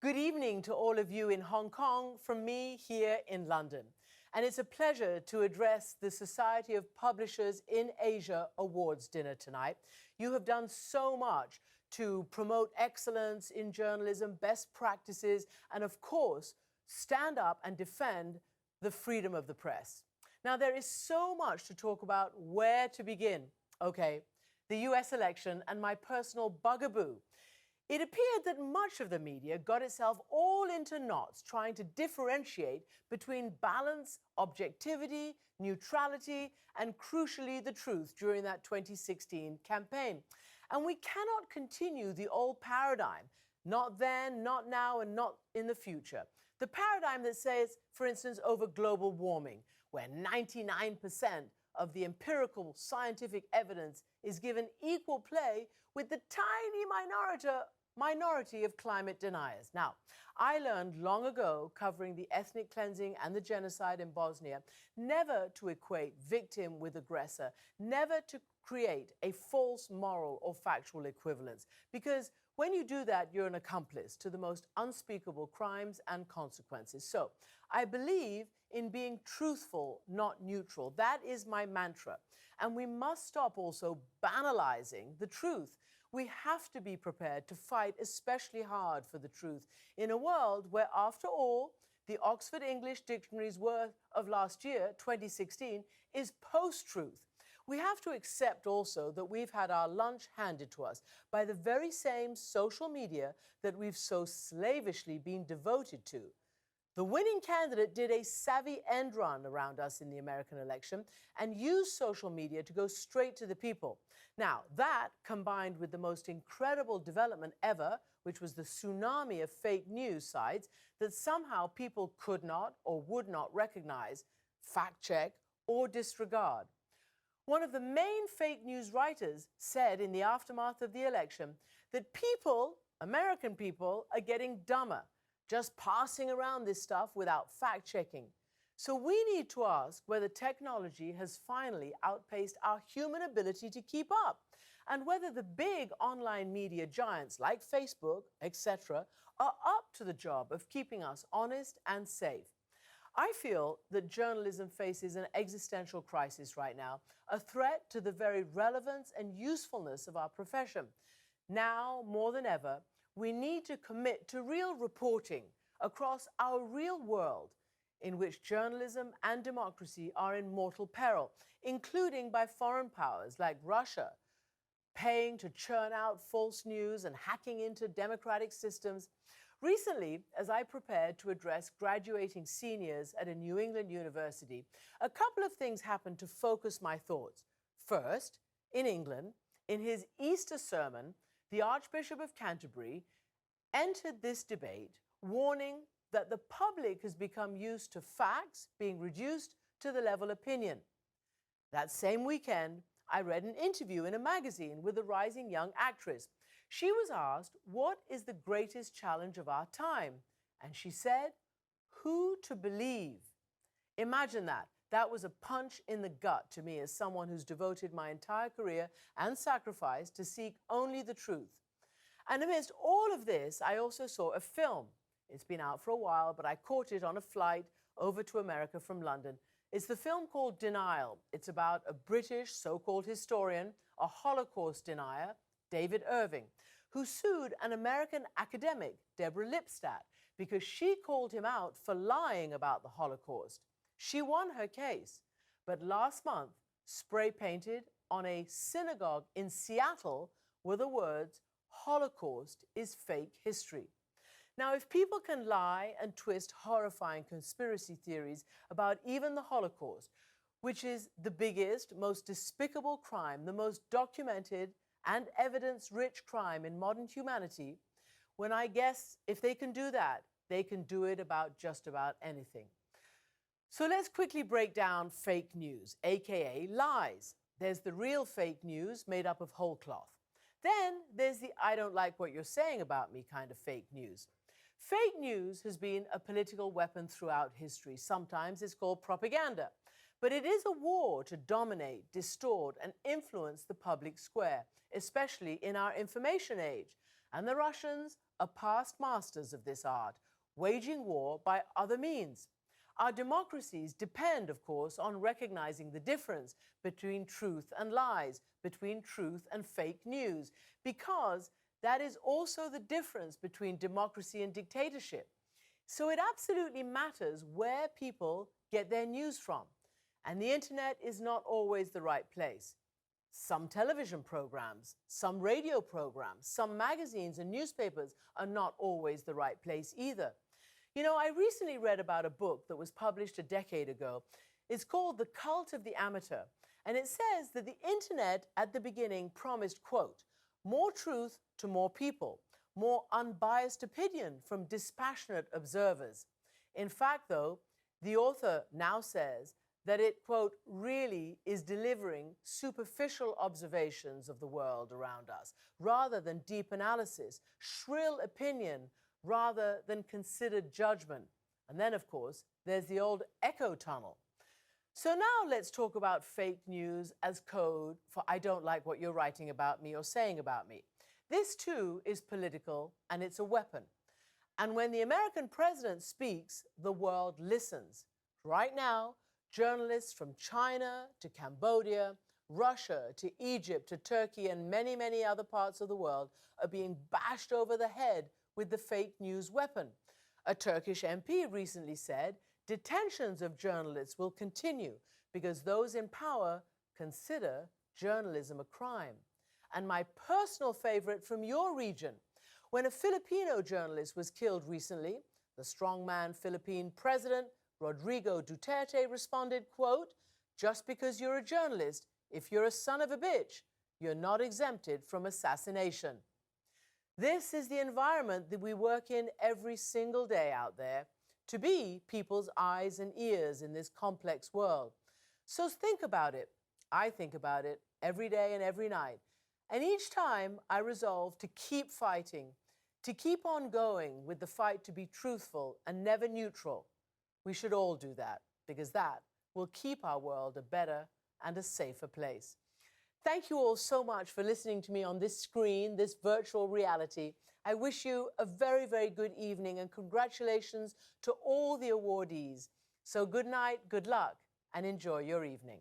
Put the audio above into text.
Good evening to all of you in Hong Kong from me here in London. And it's a pleasure to address the Society of Publishers in Asia Awards dinner tonight. You have done so much to promote excellence in journalism, best practices, and of course, stand up and defend the freedom of the press. Now, there is so much to talk about. Where to begin? Okay, the US election and my personal bugaboo. It appeared that much of the media got itself all into knots trying to differentiate between balance, objectivity, neutrality, and crucially the truth during that 2016 campaign. And we cannot continue the old paradigm, not then, not now, and not in the future. The paradigm that says, for instance, over global warming, where 99% of the empirical scientific evidence is given equal play with the tiny minority of climate deniers. Now, I learned long ago, covering the ethnic cleansing and the genocide in Bosnia, never to equate victim with aggressor, never to create a false moral or factual equivalence, because when you do that, you're an accomplice to the most unspeakable crimes and consequences. So I believe in being truthful, not neutral. That is my mantra. And we must stop also banalizing the truth. We have to be prepared to fight especially hard for the truth in a world where, after all, the Oxford English Dictionary's worth of last year, 2016, is post-truth. We have to accept also that we've had our lunch handed to us by the very same social media that we've so slavishly been devoted to. The winning candidate did a savvy end run around us in the American election and used social media to go straight to the people. Now, that, combined with the most incredible development ever, which was the tsunami of fake news sites that somehow people could not or would not recognize, fact check, or disregard. One of the main fake news writers said in the aftermath of the election that people, American people, are getting dumber, just passing around this stuff without fact-checking. So we need to ask whether technology has finally outpaced our human ability to keep up, and whether the big online media giants like Facebook, etc., are up to the job of keeping us honest and safe. I feel that journalism faces an existential crisis right now, a threat to the very relevance and usefulness of our profession. Now, more than ever, we need to commit to real reporting across our real world in which journalism and democracy are in mortal peril, including by foreign powers like Russia, paying to churn out false news and hacking into democratic systems. Recently, as I prepared to address graduating seniors at a New England university, a couple of things happened to focus my thoughts. First, in England, in his Easter sermon, the Archbishop of Canterbury entered this debate warning that the public has become used to facts being reduced to the level opinion. That same weekend, I read an interview in a magazine with a rising young actress. She was asked, what is the greatest challenge of our time? And she said, who to believe? Imagine that. That was a punch in the gut to me as someone who's devoted my entire career and sacrifice to seek only the truth. And amidst all of this, I also saw a film. It's been out for a while, but I caught it on a flight over to America from London. It's the film called Denial. It's about a British so-called historian, a Holocaust denier, David Irving, who sued an American academic, Deborah Lipstadt, because she called him out for lying about the Holocaust. She won her case, but last month spray painted on a synagogue in Seattle were the words, Holocaust is fake history. Now, if people can lie and twist horrifying conspiracy theories about even the Holocaust, which is the biggest, most despicable crime, the most documented and evidence-rich crime in modern humanity, when I guess if they can do that, they can do it about just about anything. So let's quickly break down fake news, aka lies. There's the real fake news made up of whole cloth. Then there's the I don't like what you're saying about me kind of fake news. Fake news has been a political weapon throughout history. Sometimes it's called propaganda. But it is a war to dominate, distort, and influence the public square, especially in our information age. And the Russians are past masters of this art, waging war by other means. Our democracies depend, of course, on recognizing the difference between truth and lies, between truth and fake news, because that is also the difference between democracy and dictatorship. So it absolutely matters where people get their news from. And the internet is not always the right place. Some television programs, some radio programs, some magazines and newspapers are not always the right place either. You know, I recently read about a book that was published a decade ago. It's called The Cult of the Amateur. And it says that the internet at the beginning promised, quote, more truth to more people, more unbiased opinion from dispassionate observers. In fact, though, the author now says that it, quote, really is delivering superficial observations of the world around us, rather than deep analysis, shrill opinion, rather than considered judgment. And then, of course, there's the old echo tunnel. So now let's talk about fake news as code for I don't like what you're writing about me or saying about me. This too is political, and it's a weapon. And when the American president speaks, the world listens. Right now, journalists from China to Cambodia, Russia to Egypt to Turkey and many, many other parts of the world are being bashed over the head with the fake news weapon. A Turkish MP recently said detentions of journalists will continue because those in power consider journalism a crime. And my personal favorite from your region, when a Filipino journalist was killed recently, the strongman Philippine President Rodrigo Duterte responded, quote, just because you're a journalist, if you're a son of a bitch, you're not exempted from assassination. This is the environment that we work in every single day out there, to be people's eyes and ears in this complex world. So think about it. I think about it every day and every night. And each time I resolve to keep fighting, to keep on going with the fight to be truthful and never neutral. We should all do that, because that will keep our world a better and a safer place. Thank you all so much for listening to me on this screen, this virtual reality. I wish you a very, very good evening, and congratulations to all the awardees. So good night, good luck, and enjoy your evening.